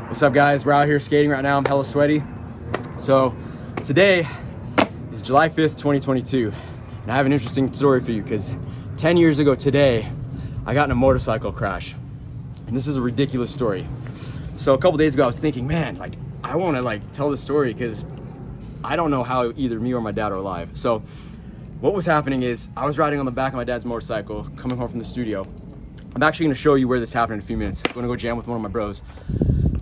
What's up, guys? We're out here skating right now. I'm hella sweaty. So today is July 5th, 2022. And I have an interesting story for you because 10 years ago today, I got in a motorcycle crash. And this is a ridiculous story. So a couple days ago, I was thinking, man, like, I want to tell this story because I don't know how either me or my dad are alive. So what was happening is I was riding on the back of my dad's motorcycle coming home from the studio. I'm actually going to show you where this happened in a few minutes. I'm going to go jam with one of my bros.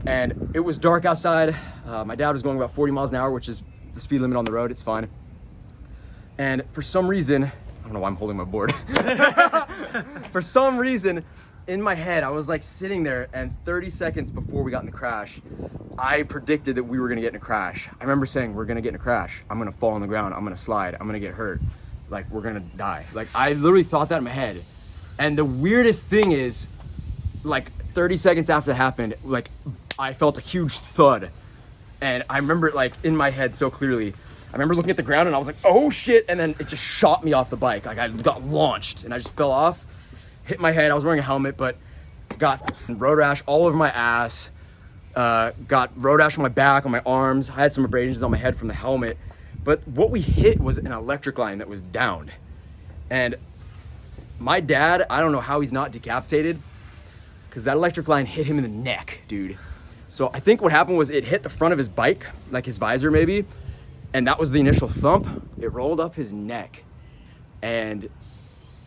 And it was dark outside. My dad was going about 40 miles an hour, which is the speed limit on the road. It's fine. And for some reason, I don't know why I'm holding my board. For some reason, in my head, I was like sitting there, and 30 seconds before we got in the crash, I predicted that we were gonna get in a crash. I remember saying, we're gonna get in a crash. I'm gonna fall on the ground. I'm gonna slide. I'm gonna get hurt. Like, we're gonna die. Like, I literally thought that in my head. And the weirdest thing is, like, 30 seconds after that happened, like, I felt a huge thud. And I remember it, like, in my head so clearly. I remember looking at the ground and I was like, oh shit, and then it just shot me off the bike. Like, I got launched and I just fell off, hit my head. I was wearing a helmet, but got road rash all over my ass. Got road rash on my back, on my arms. I had some abrasions on my head from the helmet. But what we hit was an electric line that was downed. And my dad, I don't know how he's not decapitated, because that electric line hit him in the neck, dude. So I think what happened was it hit the front of his bike, like his visor maybe, and that was the initial thump. It rolled up his neck, and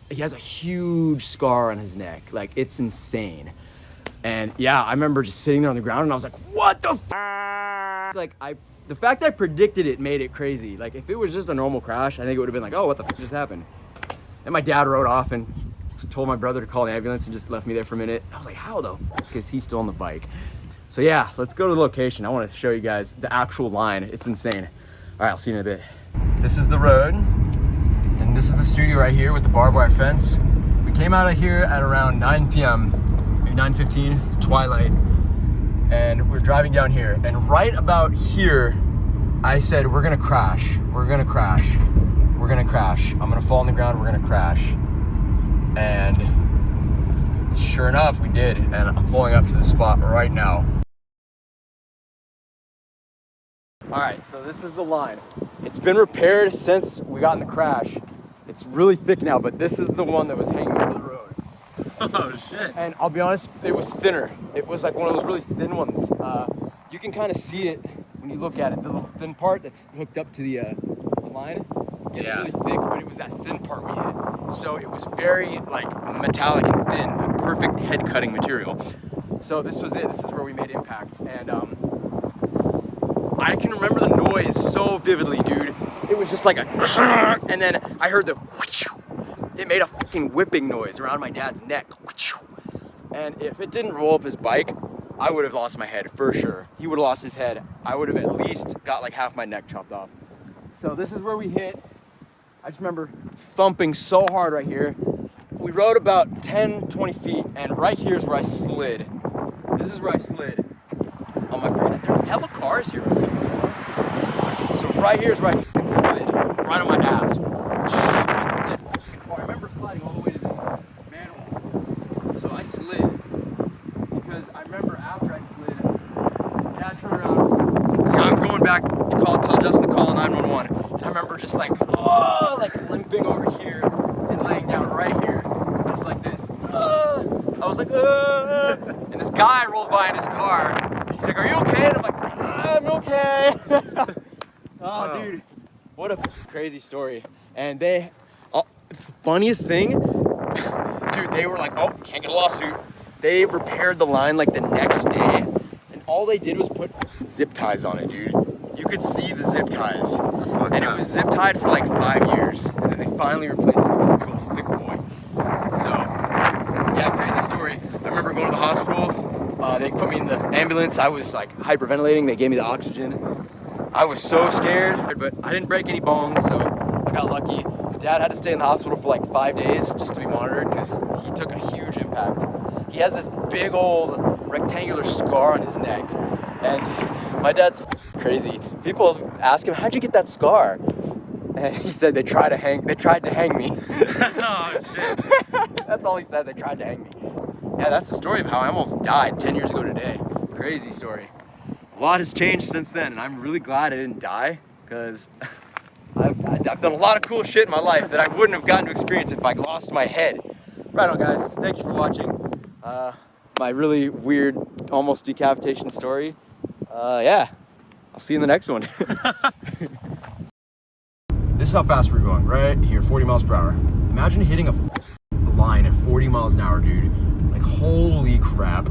he has a huge scar on his neck. Like, it's insane. And yeah, I remember just sitting there on the ground and I was like, what the f? Like, the fact that I predicted it made it crazy. Like, if it was just a normal crash, I think it would have been like, oh, what the f just happened? And my dad rode off and told my brother to call the ambulance and just left me there for a minute. I was like, how the f is he still on the bike? So yeah, let's go to the location. I want to show you guys the actual line. It's insane. All right, I'll see you in a bit. This is the road, and this is the studio right here with the barbed wire fence. We came out of here at around 9 p.m., maybe 9:15, it's twilight, and we're driving down here. And right about here, I said, we're gonna crash, we're gonna crash, we're gonna crash. I'm gonna fall on the ground, we're gonna crash. And sure enough, we did, and I'm pulling up to the spot right now. All right, so this is the line. It's been repaired since we got in the crash. It's really thick now, but this is the one that was hanging over the road. Oh shit. And I'll be honest, it was thinner. It was like one of those really thin ones. You can kind of see it when you look at it. The little thin part that's hooked up to the line gets really thick, but it was that thin part we hit. So it was very like metallic and thin, the perfect head cutting material. So this was it. This is where we made impact. And I can remember the noise so vividly, dude. It was just like a, and then I heard the, it made a fucking whipping noise around my dad's neck. And if it didn't roll up his bike, I would have lost my head for sure. He would have lost his head. I would have at least got like half my neck chopped off. So this is where we hit. I just remember thumping so hard right here. We rode about 10, 20 feet, and right here is where I slid. This is where I slid on my friend. There's hella cars here. So right here is where I fucking slid, right on my ass. I remember sliding all the way to this manhole. So I slid because I remember after I slid, Dad turned around. So I'm going back to tell Justin to call 911. And I remember just like, oh, like limping over here and laying down right here, just like this. I was like, and this guy rolled by in his car. He's like, are you okay? And I'm like, I'm okay. Oh, dude, what a crazy story. And they, funniest thing, dude, they were like, oh, can't get a lawsuit. They repaired the line like the next day, and all they did was put zip ties on it, dude. You could see the zip ties, and it was zip tied for like 5 years, and then they finally replaced it with this big old thick boy. So, yeah, crazy story. I remember going to the hospital. They put me in the ambulance. I was like hyperventilating. They gave me the oxygen. I was so scared, but I didn't break any bones, so I got lucky. Dad had to stay in the hospital for like 5 days just to be monitored because he took a huge impact. He has this big old rectangular scar on his neck, and my dad's crazy. People ask him, how'd you get that scar? And he said they tried to hang me. Oh shit. That's all he said, they tried to hang me. Yeah, that's the story of how I almost died 10 years ago today. crazy story. A lot has changed since then, and I'm really glad I didn't die, because I've done a lot of cool shit in my life that I wouldn't have gotten to experience if I lost my head. Right on, guys. Thank you for watching my really weird, almost decapitation story. Yeah, I'll see you in the next one. This is how fast we're going, right here, 40 miles per hour. Imagine hitting a line at 40 miles an hour, dude. Like, holy crap.